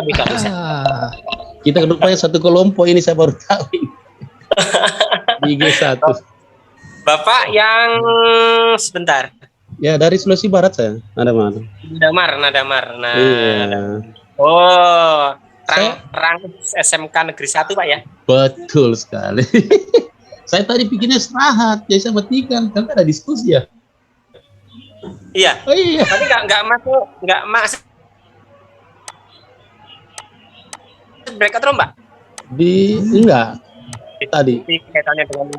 Speaker 21: Kita rupanya satu kelompok ini, saya baru tahu ini. Di IG1.
Speaker 19: Bapak yang sebentar.
Speaker 21: Ya dari Sulawesi Barat saya. Nadamar.
Speaker 19: Nah.
Speaker 21: Iya.
Speaker 19: Oh, rang SMK Negeri 1 Pak ya?
Speaker 21: Betul sekali. Saya tadi pikirnya istirahat, jadi saya matikan karena ada diskusi ya.
Speaker 19: Iya.
Speaker 21: Oh, iya.
Speaker 19: Tapi nggak masuk mereka terus Mbak?
Speaker 21: Enggak. Tadi.
Speaker 19: Kaitannya dengan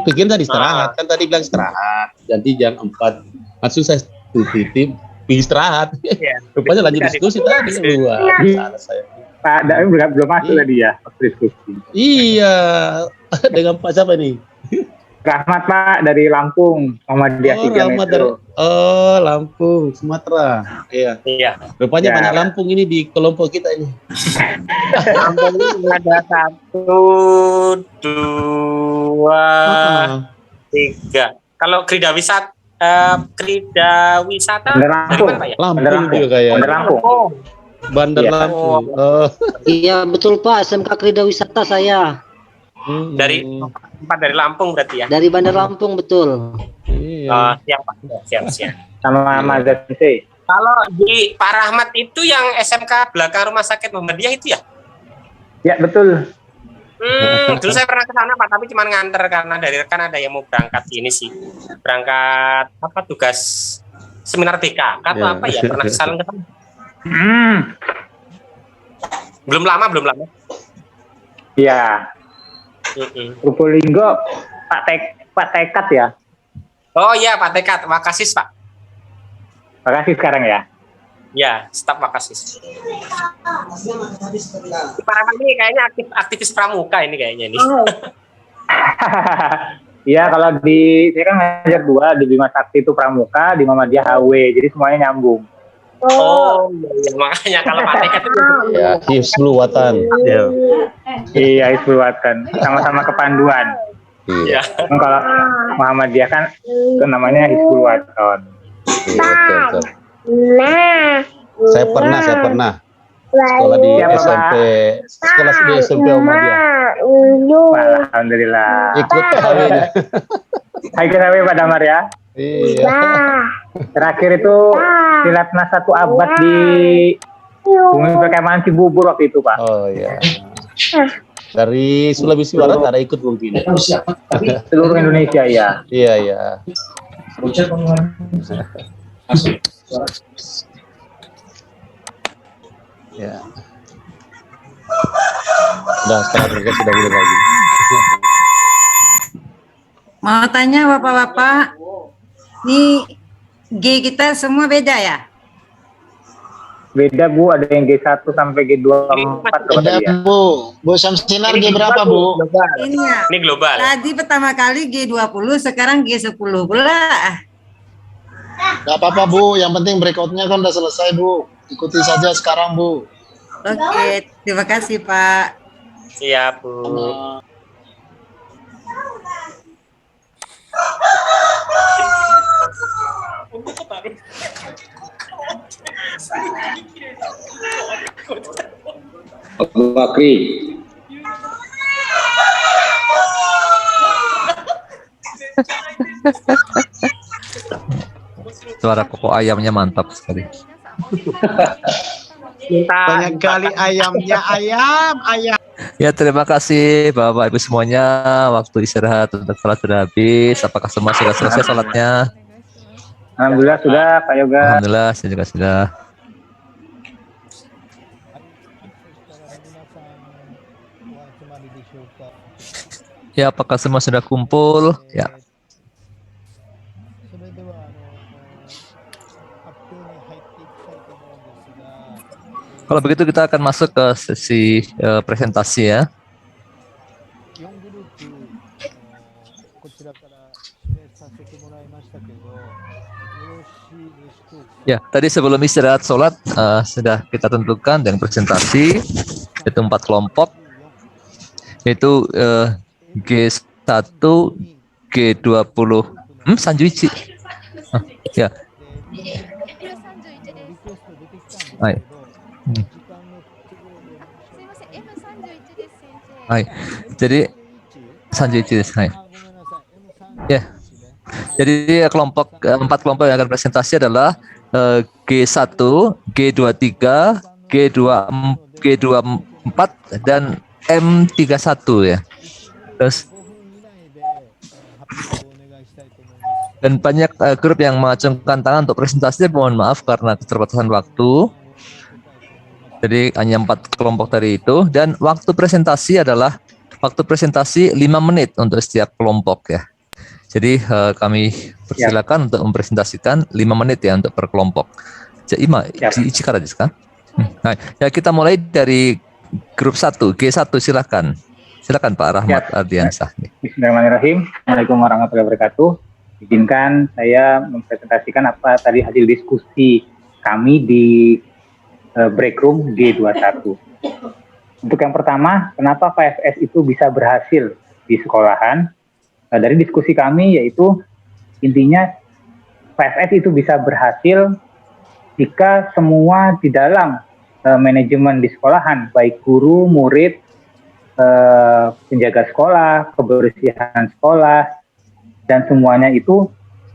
Speaker 21: Pikir tadi istirahat, kan tadi bilang istirahat. Jadi jam 4. Langsung saya titip istirahat.
Speaker 19: Yeah.
Speaker 21: Rupanya lanjut diskusi tadi. Wah, salah saya.
Speaker 13: Pak Daim belum masuk tadi ya diskusi.
Speaker 21: Iya. Dengan Pak siapa nih?
Speaker 13: Rahmat Pak dari Lampung, Muhammadiyah
Speaker 21: Rahmat dari Lampung, Sumatera. Iya. Rupanya banyak Lampung ini di kelompok kita ini.
Speaker 19: Lampung ini ada 1, 2, 3. Kalau Krida Wisata
Speaker 21: Lampung,
Speaker 19: Pak ya?
Speaker 21: Lampung juga kayak. Bandar Lampung.
Speaker 22: Iya betul Pak, SMK Krida Wisata saya.
Speaker 19: Dari Lampung berarti ya?
Speaker 22: Dari Bandar Lampung betul.
Speaker 19: Siap Pak, siap.
Speaker 13: Sama Mas Zati.
Speaker 19: Kalau di Pak Rahmat itu yang SMK belakang Rumah Sakit Muhammadiyah itu ya?
Speaker 13: Ya betul.
Speaker 19: Dulu saya pernah ke sana Pak, tapi cuma nganter karena dari rekan ada yang mau berangkat ini sih. Berangkat tugas seminar BK atau apa ya? Pernah kesana. Belum lama.
Speaker 13: Iya. Probolinggo Pak Tekat ya?
Speaker 19: Oh iya Pak Tekat, Makasis Pak.
Speaker 13: Makasis sekarang ya?
Speaker 19: Ya, staf Makasis. Pak Rahmat ini kayaknya aktivis pramuka ini kayaknya nih.
Speaker 13: Iya, kalau saya kan ngajar 2 di Bima Sakti itu Pramuka, di Muhammadiyah HW, jadi semuanya nyambung.
Speaker 19: Oh, iya, makanya kalau PTK itu
Speaker 21: Ya, Hifzul Watan.
Speaker 13: Iya, Hifzul Watan, sama-sama kepanduan.
Speaker 19: Iya.
Speaker 13: Kalau Muhammadiyah kan namanya Hifzul Watan.
Speaker 21: Iya, betul. Saya pernah sekolah di SMP, sekolah di SMP Muhammadiyah.
Speaker 13: Alhamdulillah.
Speaker 21: Ikut THW-nya.
Speaker 13: Hai THW Pak Damar ya.
Speaker 21: Iya.
Speaker 13: Terakhir itu Silatnas 1 abad di Bumi Perkemahan Cibubur waktu itu Pak.
Speaker 21: Oh iya. Dari Sulawesi Barat ada ikut mungkin.
Speaker 13: Seluruh Indonesia ya.
Speaker 21: Iya iya. Ya. Setelah kerja sudah mulai lagi.
Speaker 1: Mau tanya Bapak-bapak, ini G kita semua beda ya?
Speaker 13: Beda Bu, ada yang G1 sampai G24.
Speaker 14: Beda Bu. Bu Samsinar G berapa Bu?
Speaker 1: Ini ya.
Speaker 19: Ini global.
Speaker 1: Tadi pertama kali G20, sekarang G10 pula.
Speaker 14: Gak apa-apa Bu, yang penting breakoutnya kan udah selesai Bu. Ikuti saja sekarang Bu.
Speaker 1: Oke, terima kasih Pak.
Speaker 19: Siap Bu.
Speaker 8: Abu Bakri.
Speaker 7: Suara koko ayamnya mantap sekali.
Speaker 14: Banyak kali ayamnya, ayam.
Speaker 7: Ya, terima kasih Bapak Ibu semuanya. Waktu istirahat untuk salat sudah habis. Apakah semua sudah selesai salatnya?
Speaker 13: Alhamdulillah sudah Pak Yoga.
Speaker 7: Alhamdulillah, saya juga sudah. Ya, apakah semua sudah kumpul? Ya. Kalau begitu kita akan masuk ke sesi presentasi ya. Ya, tadi sebelum istirahat sholat sudah kita tentukan dengan presentasi yaitu 4 kelompok, yaitu G1, G20, Sanjuichi. Ya. Hai. Hai. Jadi Sanjuichi desu. Hai. Ya. Jadi 4 kelompok yang akan presentasi adalah G1, G23, G24 dan M31 ya. Terus dan banyak grup yang mengacungkan tangan untuk presentasi. Mohon maaf karena keterbatasan waktu. Jadi hanya 4 kelompok tadi itu, dan waktu presentasi adalah 5 menit untuk setiap kelompok ya. Jadi kami persilakan untuk mempresentasikan 5 menit ya untuk per kelompok. Jadi ichikara desu ka? Nah, ya kita mulai dari grup 1, G1 silakan. Silakan Pak Rahmat Ardiansah.
Speaker 13: Bismillahirrahmanirrahim. Assalamualaikum warahmatullahi wabarakatuh. Izinkan saya mempresentasikan apa tadi hasil diskusi kami di break room G21. Untuk yang pertama, kenapa 5S itu bisa berhasil di sekolahan? Nah, dari diskusi kami yaitu intinya 5S itu bisa berhasil jika semua di dalam manajemen di sekolahan, baik guru, murid, penjaga sekolah, kebersihan sekolah, dan semuanya itu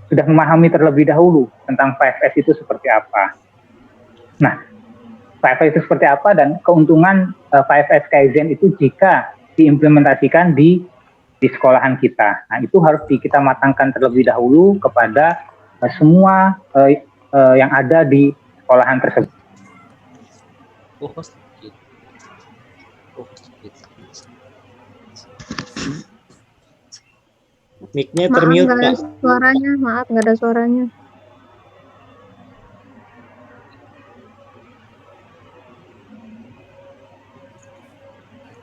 Speaker 13: sudah memahami terlebih dahulu tentang 5S itu seperti apa. Nah, 5S itu seperti apa dan keuntungan 5S Kaizen itu jika diimplementasikan di sekolahan kita. Nah, itu harus kita matangkan terlebih dahulu kepada semua yang ada di sekolahan tersebut.
Speaker 14: Mic-nya termute, Pak.
Speaker 4: Suaranya, maaf nggak ada suaranya.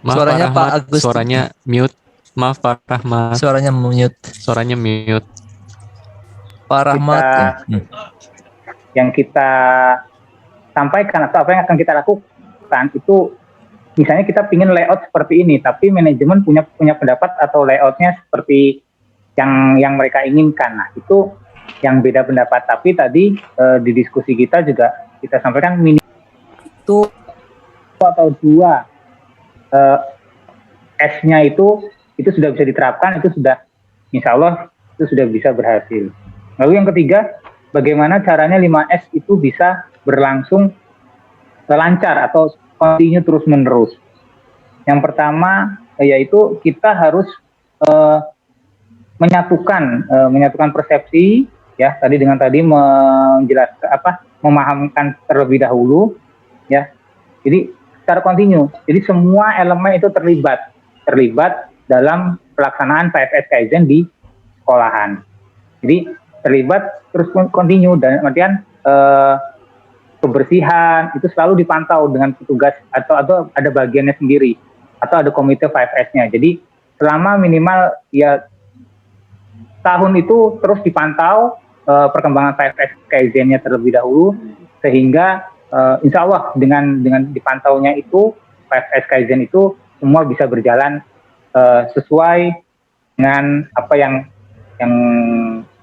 Speaker 16: Maaf,
Speaker 7: Suaranya
Speaker 16: Pak
Speaker 7: Pak
Speaker 16: Rahmat,
Speaker 7: Agus.
Speaker 16: suaranya mute. Maaf Pak Rahmat.
Speaker 7: Suaranya mute.
Speaker 16: Suaranya mute.
Speaker 7: Pak Rahmat.
Speaker 13: Yang kita sampaikan atau apa yang akan kita lakukan itu, misalnya kita ingin layout seperti ini, tapi manajemen punya pendapat atau layoutnya seperti yang mereka inginkan. Nah, itu yang beda pendapat. Tapi tadi di diskusi kita juga kita sampaikan minimal itu atau 2 S-nya itu sudah bisa diterapkan, itu sudah insya Allah itu sudah bisa berhasil. Lalu yang ketiga, bagaimana caranya 5S itu bisa berlangsung lancar atau continue terus-menerus. Yang pertama yaitu kita harus menyatukan persepsi ya, tadi menjelaskan memahamkan terlebih dahulu ya. Jadi secara kontinu. Jadi semua elemen itu terlibat dalam pelaksanaan 5S Kaizen di sekolahan. Jadi terlibat terus kontinu, dan artian kebersihan itu selalu dipantau dengan petugas atau ada bagiannya sendiri atau ada komite 5S-nya. Jadi selama minimal ya tahun itu terus dipantau perkembangan 5S Kaizen-nya terlebih dahulu, sehingga insya Allah dengan dipantaunya itu 5S Kaizen itu semua bisa berjalan sesuai dengan apa yang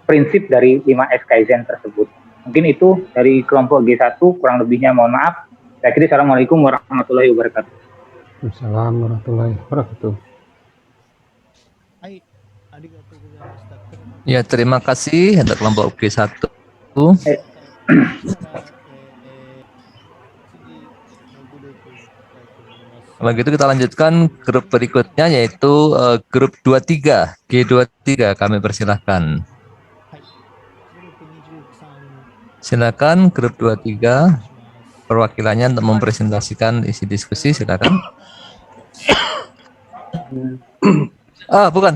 Speaker 13: prinsip dari 5S Kaizen tersebut. Mungkin itu dari kelompok G1, kurang lebihnya mohon maaf. Saya kira Assalamualaikum warahmatullahi wabarakatuh.
Speaker 9: Assalamualaikum warahmatullahi wabarakatuh.
Speaker 7: Ya, terima kasih untuk kelompok G1. Kalau gitu kita lanjutkan grup berikutnya, yaitu grup 23, G23. Kami persilahkan. Silakan grup 23 perwakilannya untuk mempresentasikan isi diskusi, silakan. Bukan.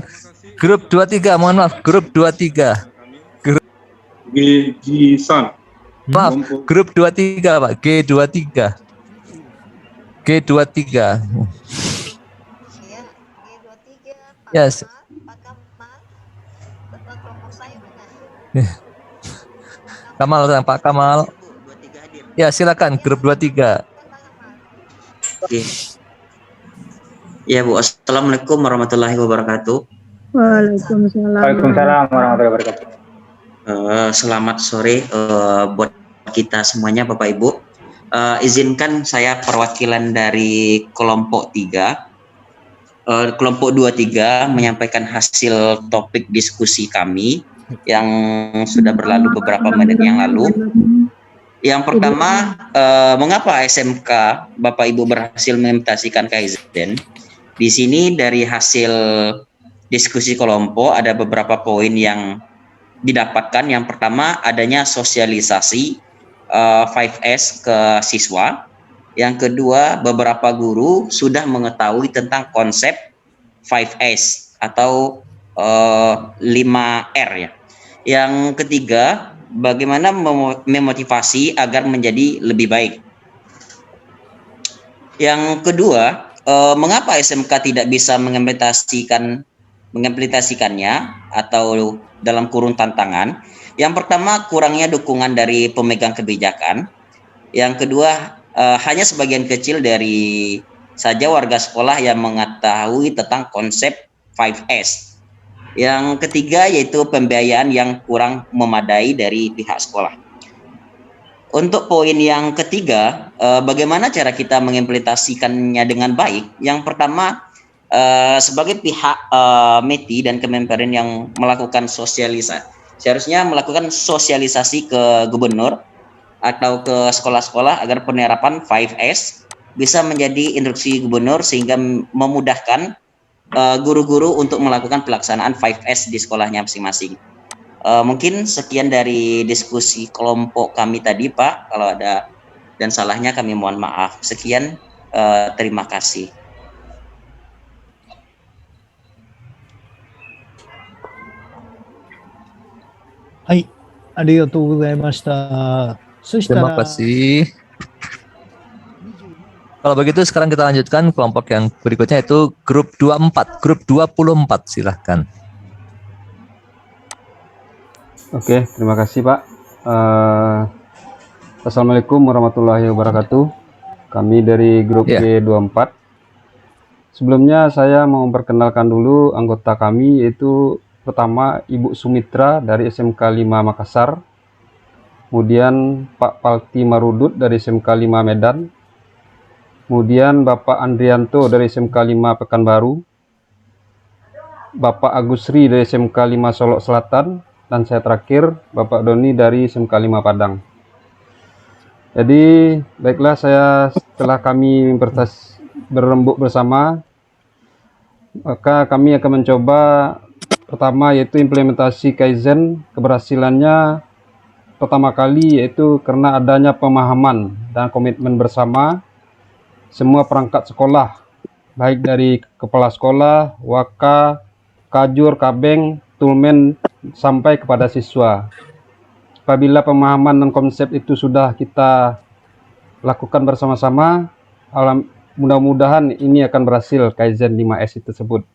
Speaker 7: Grup 23, mohon maaf, grup 23.
Speaker 15: Gisan.
Speaker 7: Maaf, grup 23, Pak. G23. G23. Yes. Kamal, Pak Kamal. Ya, silakan grup 23.
Speaker 18: Oke. Ya, Bu. Assalamualaikum warahmatullahi wabarakatuh.
Speaker 4: Waalaikumsalam.
Speaker 13: Waalaikumsalam warahmatullahi wabarakatuh.
Speaker 18: Selamat sore buat kita semuanya, Bapak Ibu. Izinkan saya perwakilan dari kelompok 3. Kelompok 23 menyampaikan hasil topik diskusi kami yang sudah berlalu beberapa menit yang lalu. Yang pertama, mengapa SMK Bapak Ibu berhasil mengimplementasikan Kaizen? Di sini dari hasil diskusi kelompok ada beberapa poin yang didapatkan. Yang pertama, adanya sosialisasi 5S ke siswa. Yang kedua, beberapa guru sudah mengetahui tentang konsep 5S atau 5R ya. Yang ketiga, bagaimana memotivasi agar menjadi lebih baik. Yang kedua, mengapa SMK tidak bisa mengimplementasikannya atau dalam kurun tantangan? Yang pertama, kurangnya dukungan dari pemegang kebijakan. Yang kedua, hanya sebagian kecil dari saja warga sekolah yang mengetahui tentang konsep 5S. Yang ketiga yaitu pembiayaan yang kurang memadai dari pihak sekolah. Untuk poin yang ketiga, bagaimana cara kita mengimplementasikannya dengan baik? Yang pertama, sebagai pihak METI dan Kemenperin yang melakukan sosialisasi, seharusnya melakukan sosialisasi ke gubernur atau ke sekolah-sekolah agar penerapan 5S bisa menjadi instruksi gubernur sehingga memudahkan guru-guru untuk melakukan pelaksanaan 5S di sekolahnya masing-masing. Mungkin sekian dari diskusi kelompok kami tadi, Pak. Kalau ada dan salahnya kami mohon maaf. Sekian, terima kasih.
Speaker 5: Hai, arigatou gozaimashita.
Speaker 7: Terima kasih. Kalau begitu sekarang kita lanjutkan kelompok yang berikutnya itu grup 24, grup 24 silahkan.
Speaker 9: Oke, terima kasih Pak. Assalamualaikum warahmatullahi wabarakatuh. Kami dari grup G24. Sebelumnya saya mau memperkenalkan dulu anggota kami, yaitu pertama Ibu Sumitra dari SMK 5 Makassar. Kemudian Pak Palti Marudut dari SMK 5 Medan. Kemudian Bapak Andrianto dari SMK 5 Pekanbaru, Bapak Agusri dari SMK 5 Solok Selatan, dan saya terakhir Bapak Doni dari SMK 5 Padang. Jadi baiklah, setelah kami berembuk bersama, maka kami akan mencoba pertama yaitu implementasi Kaizen. Keberhasilannya pertama kali yaitu karena adanya pemahaman dan komitmen bersama semua perangkat sekolah, baik dari kepala sekolah, waka, kajur, kabeng, tulmen, sampai kepada siswa. Apabila pemahaman dan konsep itu sudah kita lakukan bersama-sama, mudah-mudahan ini akan berhasil Kaizen 5S tersebut.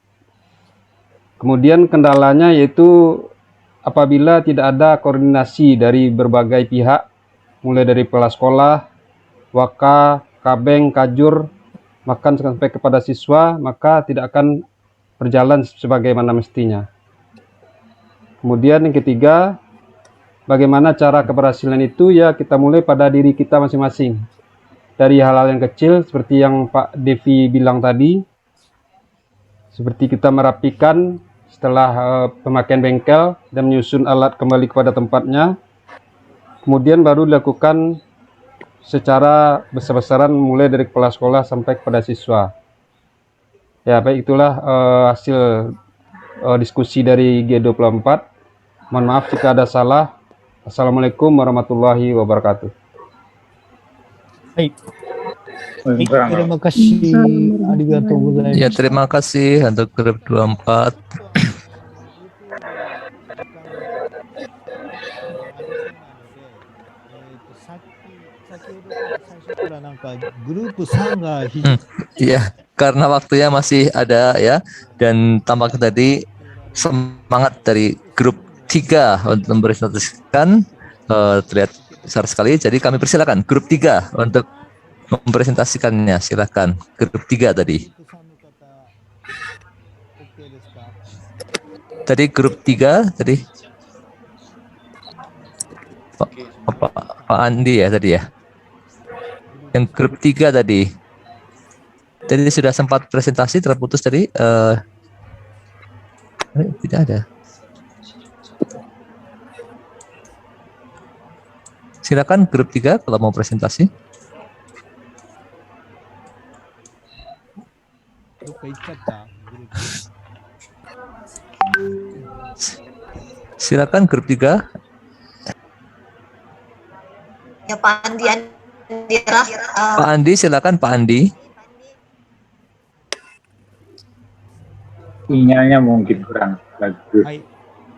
Speaker 9: Kemudian kendalanya yaitu apabila tidak ada koordinasi dari berbagai pihak, mulai dari kepala sekolah, waka, kabeng, kajur, bahkan sampai kepada siswa, maka tidak akan berjalan sebagaimana mestinya. Kemudian yang ketiga, bagaimana cara keberhasilan itu? Ya, kita mulai pada diri kita masing-masing. Dari hal-hal yang kecil seperti yang Pak Devi bilang tadi, seperti kita merapikan setelah pemakaian bengkel dan menyusun alat kembali kepada tempatnya. Kemudian baru dilakukan secara besar-besaran mulai dari kepala sekolah sampai kepada siswa. Ya, baik, itulah hasil diskusi dari G24. Mohon maaf jika ada salah. Assalamualaikum warahmatullahi wabarakatuh.
Speaker 5: Baik. Terima kasih.
Speaker 7: Ya, terima kasih untuk grup 24. Iya, karena waktunya masih ada ya, dan tampak tadi semangat dari grup 3 untuk mempresentasikan terlihat besar sekali. Jadi kami persilakan grup 3 untuk mempresentasikannya. Silakan grup 3 tadi. Tadi grup 3 tadi Pak Andi ya tadi ya. Yang grup 3 tadi. Jadi sudah sempat presentasi terputus tadi. Tidak ada. Silakan grup 3 kalau mau presentasi. Silakan grup 3.
Speaker 17: Ya Pak Andi,
Speaker 7: Pak Andi, silakan Pak Andi.
Speaker 13: Sinyalnya mungkin kurang bagus.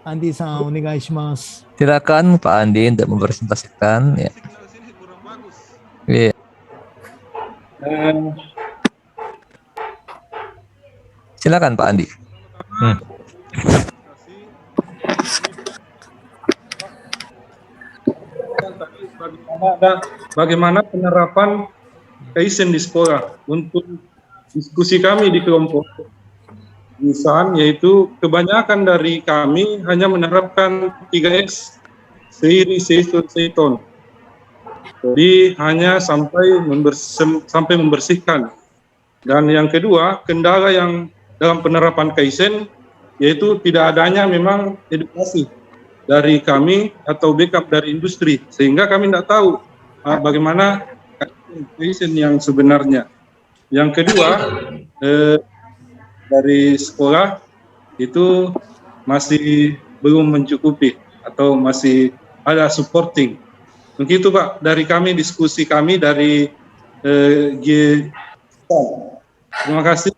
Speaker 5: Andi-san, onegaishimasu.
Speaker 7: Silakan Pak Andi untuk mempresentasikan. Ya. Yeah. Silakan Pak Andi.
Speaker 15: Bagaimana penerapan Kaizen di sekolah. Untuk diskusi kami di kelompok misalnya, yaitu kebanyakan dari kami hanya menerapkan 3S, sehari, seton. Jadi hanya sampai membersihkan. Dan yang kedua, kendala yang dalam penerapan Kaizen yaitu tidak adanya memang edukasi dari kami atau backup dari industri, sehingga kami tidak tahu bagaimana Kaizen yang sebenarnya. Yang kedua, dari sekolah itu masih belum mencukupi atau masih ada supporting. Begitu Pak, dari kami, diskusi kami dari G. Terima kasih.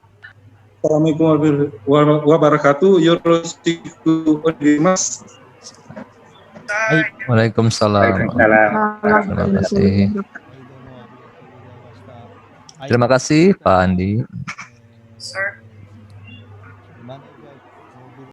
Speaker 15: Assalamualaikum warahmatullahi wabarakatuh. Yorosiku Odimas.
Speaker 7: Waalaikumsalam.
Speaker 15: Waalaikumsalam.
Speaker 7: Terima kasih. Terima kasih Pak Andi.
Speaker 17: Sir.